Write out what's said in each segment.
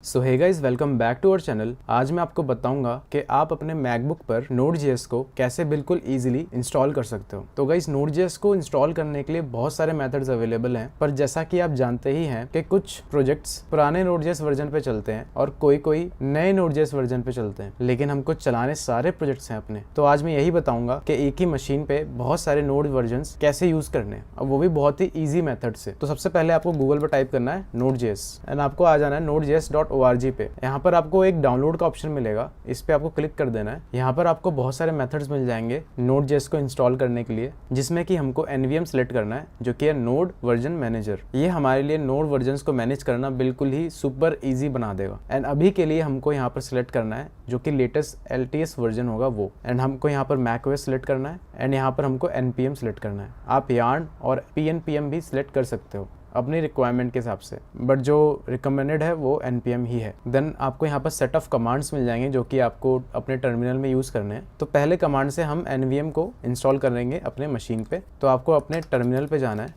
So hey guys, welcome back to our channel. आज मैं आपको बताऊंगा कि आप अपने मैकबुक पर Node.js को कैसे बिल्कुल इजीली इंस्टॉल कर सकते हो। तो गाइस, Node.js को इंस्टॉल करने के लिए बहुत सारे मेथड्स अवेलेबल हैं, पर जैसा कि आप जानते ही हैं कि कुछ प्रोजेक्ट्स पुराने Node.js वर्जन पे चलते हैं और कोई नए Node.js वर्जन पे चलते हैं, लेकिन हमको चलाने सारे प्रोजेक्ट्स हैं अपने। तो आज मैं यही बताऊंगा कि एक ही मशीन पे बहुत सारे नोड वर्जन कैसे यूज करने हैं, और वो भी बहुत ही ईजी मेथड से। तो सबसे पहले आपको गूगल पर टाइप करना है Node.js एंड आपको आ जाना है nodejs.org पे। यहाँ पर आपको एक डाउनलोड का ऑप्शन मिलेगा, इस पे आपको क्लिक कर देना है। यहाँ पर आपको बहुत सारे मेथड्स मिल जाएंगे Node.js को इंस्टॉल करने के लिए, जिसमें कि हमको nvm सेलेक्ट करना है, जो कि है नोड वर्जन मैनेजर। ये हमारे लिए नोड वर्जन्स को मैनेज करना बिल्कुल ही सुपर इजी बना देगा। एंड अभी के लिए हमको यहाँ पर सिलेक्ट करना है जो कि लेटेस्ट LTS वर्जन होगा वो। एंड हमको यहाँ पर macOS सिलेक्ट करना है एंड यहाँ पर हमको npm सिलेक्ट करना है। आप yarn और pnpm भी सिलेक्ट कर सकते हो अपनी रिक्वायरमेंट के हिसाब से, बट जो रिकमेंडेड है वो npm ही है। देन आपको यहाँ पर सेट ऑफ कमांड्स मिल जाएंगे जो कि आपको अपने टर्मिनल में यूज़ करने हैं। तो पहले कमांड से हम nvm को इंस्टॉल करेंगे अपने मशीन पे। तो आपको अपने टर्मिनल पे जाना है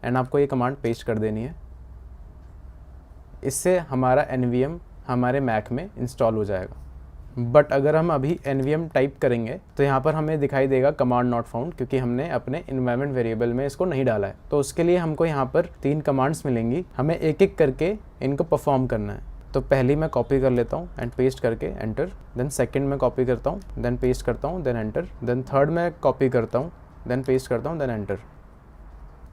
एंड आपको ये कमांड पेस्ट कर देनी है। इससे हमारा nvm हमारे मैक में इंस्टॉल हो जाएगा। बट अगर हम अभी nvm टाइप करेंगे तो यहाँ पर हमें दिखाई देगा कमांड नॉट फाउंड, क्योंकि हमने अपने इन्वायरमेंट वेरिएबल में इसको नहीं डाला है। तो उसके लिए हमको यहाँ पर 3 कमांड्स मिलेंगी, हमें एक एक करके इनको परफॉर्म करना है। तो पहली मैं कॉपी कर लेता हूँ एंड पेस्ट करके एंटर। देन सेकंड में कॉपी करता हूँ, देन पेस्ट करता हूँ, देन एंटर। देन थर्ड में कॉपी करता हूँ, देन पेस्ट करता हूँ, देन एंटर।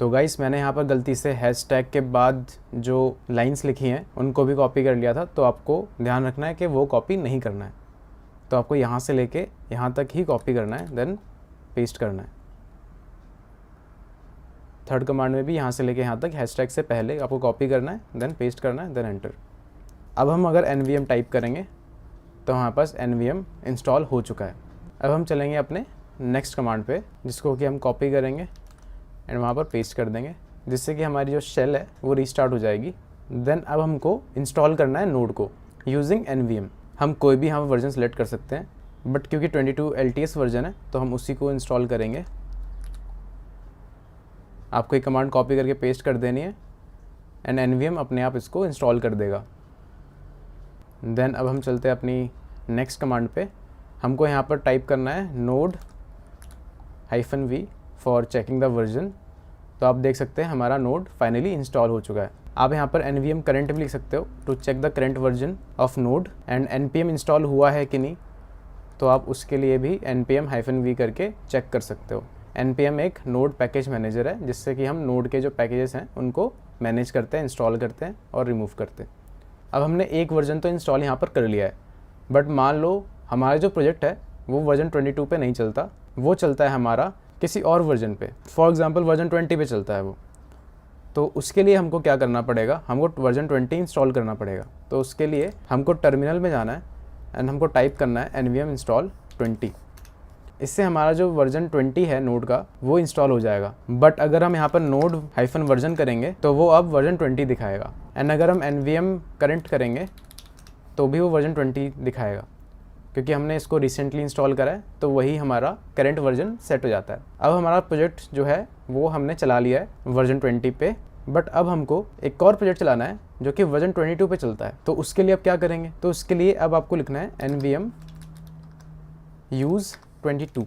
तो गाइस, मैंने यहाँ पर गलती से हैशटैग के बाद जो लाइन्स लिखी हैं उनको भी कॉपी कर लिया था, तो आपको ध्यान रखना है कि वो कॉपी नहीं करना है। तो आपको यहाँ से लेके यहाँ तक ही कॉपी करना है, देन पेस्ट करना है। थर्ड कमांड में भी यहाँ से लेके यहाँ तक हैशटैग से पहले आपको कॉपी करना है, देन पेस्ट करना है, देन एंटर। अब हम अगर nvm टाइप करेंगे तो हमारे पास nvm इंस्टॉल हो चुका है। अब हम चलेंगे अपने नेक्स्ट कमांड पे, जिसको कि हम कॉपी करेंगे एंड वहाँ पर पेस्ट कर देंगे, जिससे कि हमारी जो शेल है वो रीस्टार्ट हो जाएगी। देन अब हमको इंस्टॉल करना है नोड को यूजिंग nvm। हम कोई भी यहाँ पर वर्जन सेलेक्ट कर सकते हैं, बट क्योंकि 22 LTS वर्जन है तो हम उसी को इंस्टॉल करेंगे। आपको एक कमांड कॉपी करके पेस्ट कर देनी है एंड nvm अपने आप इसको इंस्टॉल कर देगा। देन अब हम चलते हैं अपनी नेक्स्ट कमांड पे। हमको यहाँ पर टाइप करना है node-v for checking the version. तो आप देख सकते हैं हमारा नोड फाइनली इंस्टॉल हो चुका है। आप यहाँ पर nvm करंट भी लिख सकते हो to check the current version of node, and npm install हुआ है कि नहीं, तो आप उसके लिए भी npm-v करके चेक कर सकते हो। npm एक नोड पैकेज मैनेजर है, जिससे कि हम नोड के जो पैकेजेस हैं उनको मैनेज करते हैं, इंस्टॉल करते हैं और रिमूव करते हैं। अब हमने एक वर्जन तो इंस्टॉल यहाँ पर कर लिया है, बट मान लो हमारा जो प्रोजेक्ट है वो वर्जन 22 पे नहीं चलता, वो चलता है हमारा किसी और वर्जन पे। फॉर एग्जांपल वर्जन 20 पे चलता है वो। तो उसके लिए हमको क्या करना पड़ेगा, हमको वर्जन 20 इंस्टॉल करना पड़ेगा। तो उसके लिए हमको टर्मिनल में जाना है एंड हमको टाइप करना है nvm install 20। इससे हमारा जो वर्जन 20 है नोड का वो इंस्टॉल हो जाएगा। बट अगर हम यहाँ पर node-वर्जन करेंगे तो वो अब वर्जन 20 दिखाएगा, एंड अगर हम nvm करंट करेंगे तो भी वो वर्जन 20 दिखाएगा, क्योंकि हमने इसको रिसेंटली इंस्टॉल करा है तो वही हमारा करंट वर्जन सेट हो जाता है। अब हमारा प्रोजेक्ट जो है वो हमने चला लिया है वर्जन 20 पे, बट अब हमको एक और प्रोजेक्ट चलाना है जो कि वर्जन 22 पे चलता है। तो उसके लिए अब क्या करेंगे, तो उसके लिए अब आपको लिखना है nvm use 22।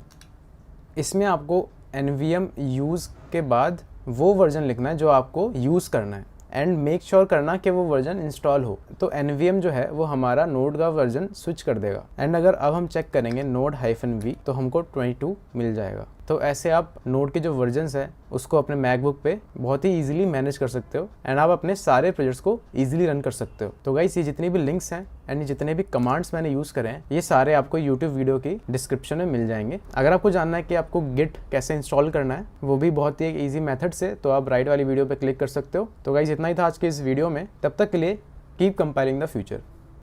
इसमें आपको nvm use के बाद वो वर्जन लिखना है जो आपको यूज़ करना है, एंड मेक श्योर करना कि वो वर्जन इंस्टॉल हो। तो nvm जो है वो हमारा नोड का वर्जन स्विच कर देगा। एंड अगर अब हम चेक करेंगे node-v तो हमको 22 मिल जाएगा। तो ऐसे आप नोड के जो वर्जन्स हैं उसको अपने मैकबुक पे बहुत ही इजीली मैनेज कर सकते हो, एंड आप अपने सारे प्रोजेक्ट्स को इजीली रन कर सकते हो। तो गाइस, ये जितनी भी लिंक्स हैं एंड जितने भी कमांड्स मैंने यूज़ करे हैं ये सारे आपको यूट्यूब वीडियो की डिस्क्रिप्शन में मिल जाएंगे। अगर आपको जानना है कि आपको गिट कैसे इंस्टॉल करना है, वो भी बहुत ही एक ईजी मेथड से, तो आप राइट वाली वीडियो पर क्लिक कर सकते हो। तो गाइस, इतना ही था आज के इस वीडियो में। तब तक के लिए कीप कंपाइलिंग द फ्यूचर।